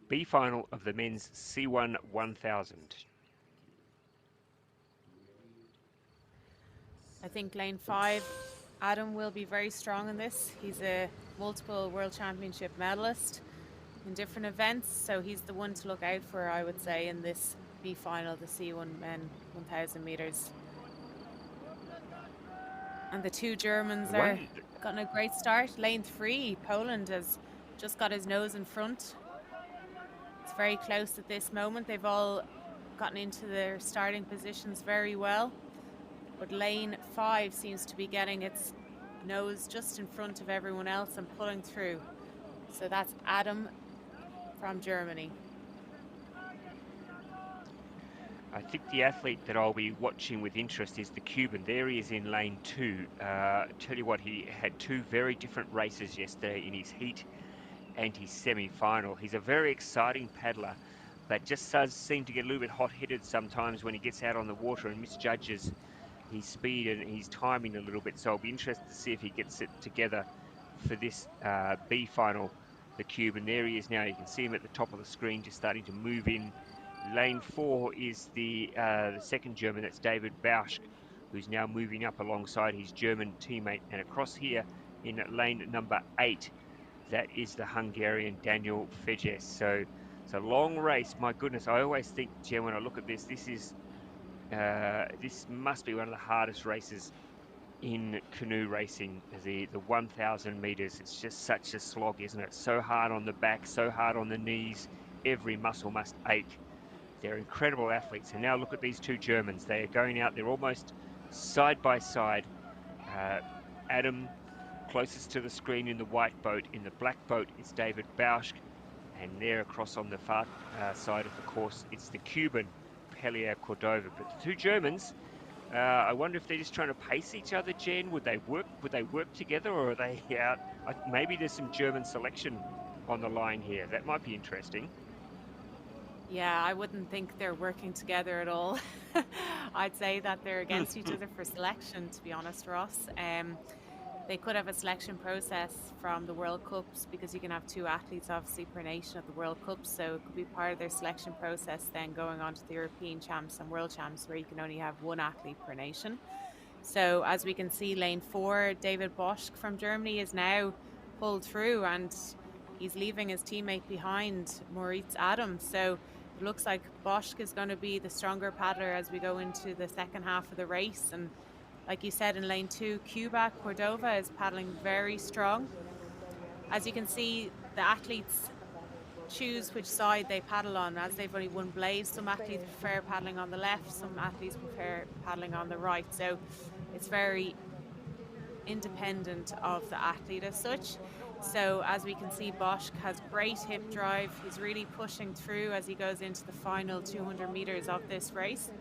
B final of the men's C1 1000. I think lane 5, Adam will be very strong in this. He's a multiple World Championship medalist in different events, so he's the one to look out for, I would say, in this B final, the C1 men 1000 meters. And the two Germans are gotten a great start. Lane 3, Poland has just got his nose in front. It's very close at this moment. They've all gotten into their starting positions very well. But lane 5 seems to be getting its nose just in front of everyone else and pulling through. So that's Adam from Germany. I think the athlete that I'll be watching with interest is the Cuban. There he is in lane 2. Tell you what, he had two very different races yesterday in his heat and his semi-final. He's a very exciting paddler, but just does seem to get a little bit hot-headed sometimes when he gets out on the water and misjudges his speed and his timing a little bit. So I'll be interested to see if he gets it together for this B final, the Cuban. There he is now. You can see him at the top of the screen, just starting to move in. Lane 4 is the second German, that's David Bausch, who's now moving up alongside his German teammate. And across here in lane number 8, that is the Hungarian Daniel Fejes. So it's a long race. My goodness, I always think, Jen, when I look at this, this must be one of the hardest races in canoe racing. The 1,000 meters, it's just such a slog, isn't it? So hard on the back, so hard on the knees. Every muscle must ache. They're incredible athletes. And now look at these two Germans. They are going out. They're almost side by side. Adam closest to the screen in the white boat. In the black boat, it's David Bausch. And there across on the far side of the course, it's the Cuban, Pellier Cordova. But the two Germans, I wonder if they're just trying to pace each other, Jen. Would they work together, or are they out? Maybe there's some German selection on the line here. That might be interesting. Yeah, I wouldn't think they're working together at all. I'd say that they're against each other for selection, to be honest, Ross. They could have a selection process from the World Cups, because you can have two athletes obviously per nation at the World Cups, so it could be part of their selection process then going on to the European champs and world champs, where you can only have one athlete per nation. So as we can see, lane 4, David Bosch from Germany is now pulled through, and he's leaving his teammate behind, Moritz Adam. So it looks like Bosch is going to be the stronger paddler as we go into the second half of the race. And like you said, in lane 2, Cuba Cordova is paddling very strong. As you can see, the athletes choose which side they paddle on, as they've only one blade. Some athletes prefer paddling on the left, some athletes prefer paddling on the right. So it's very independent of the athlete as such. So as we can see, Bosch has great hip drive. He's really pushing through as he goes into the final 200 meters of this race.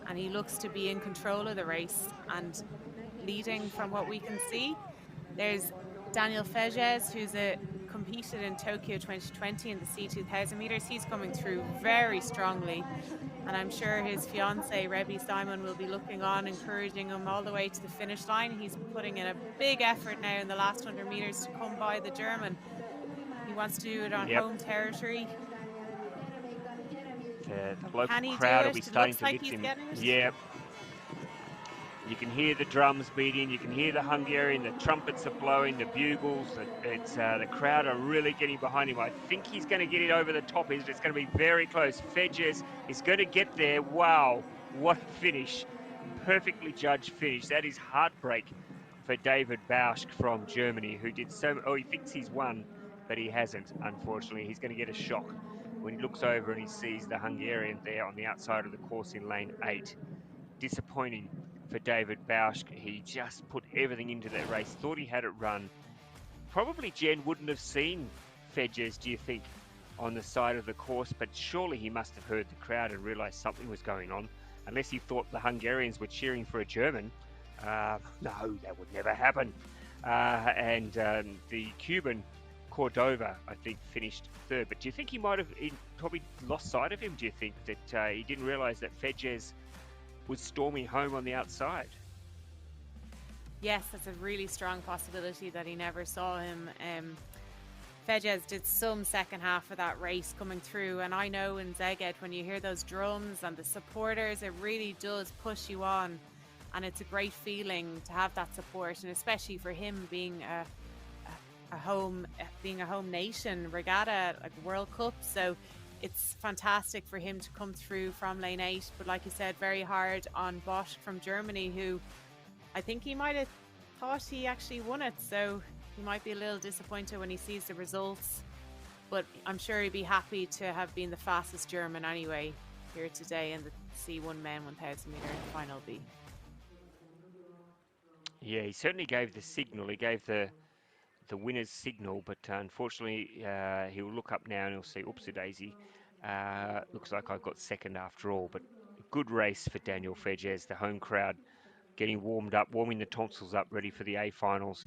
And he looks to be in control of the race and leading from what we can see. There's Daniel Fejes, who's competed in Tokyo 2020 in the C2000 meters. He's coming through very strongly. And I'm sure his fiancée, Rebby Simon, will be looking on, encouraging him all the way to the finish line. He's putting in a big effort now in the last 100 meters to come by the German. He wants to do it on home territory. The local crowd will be starting to lift him. Yeah. You can hear the drums beating, you can hear the Hungarian, the trumpets are blowing, the bugles. The crowd are really getting behind him. I think he's going to get it over the top. It's going to be very close. Fejes is going to get there. Wow, what a finish. Perfectly judged finish. That is heartbreak for David Bausch from Germany, who did he thinks he's won, but he hasn't, unfortunately. He's going to get a shock when he looks over and he sees the Hungarian there on the outside of the course in lane 8. Disappointing for David Bausch. He just put everything into that race, thought he had it run. Probably Jen wouldn't have seen Fejes, do you think, on the side of the course, but surely he must have heard the crowd and realised something was going on, unless he thought the Hungarians were cheering for a German. No, that would never happen. The Cuban, Cordova, I think, finished third. But do you think he probably lost sight of him? Do you think that he didn't realise that Fejes was storming home on the outside? Yes, that's a really strong possibility that he never saw him. Szeged did some second half of that race coming through, and I know in Szeged when you hear those drums and the supporters, it really does push you on, and it's a great feeling to have that support, and especially for him being a home nation regatta, like World Cup. So it's fantastic for him to come through from lane 8, but like you said, very hard on Bosch from Germany, who I think he might have thought he actually won it, so he might be a little disappointed when he sees the results, but I'm sure he'd be happy to have been the fastest German anyway here today in the C1 men 1000 meter final B. Yeah, he certainly gave the signal. He gave the winner's signal, but unfortunately he'll look up now and he'll see, oopsie daisy, looks like I got second after all. But good race for Daniel Szeged, the home crowd getting warmed up, warming the tonsils up, ready for the A finals.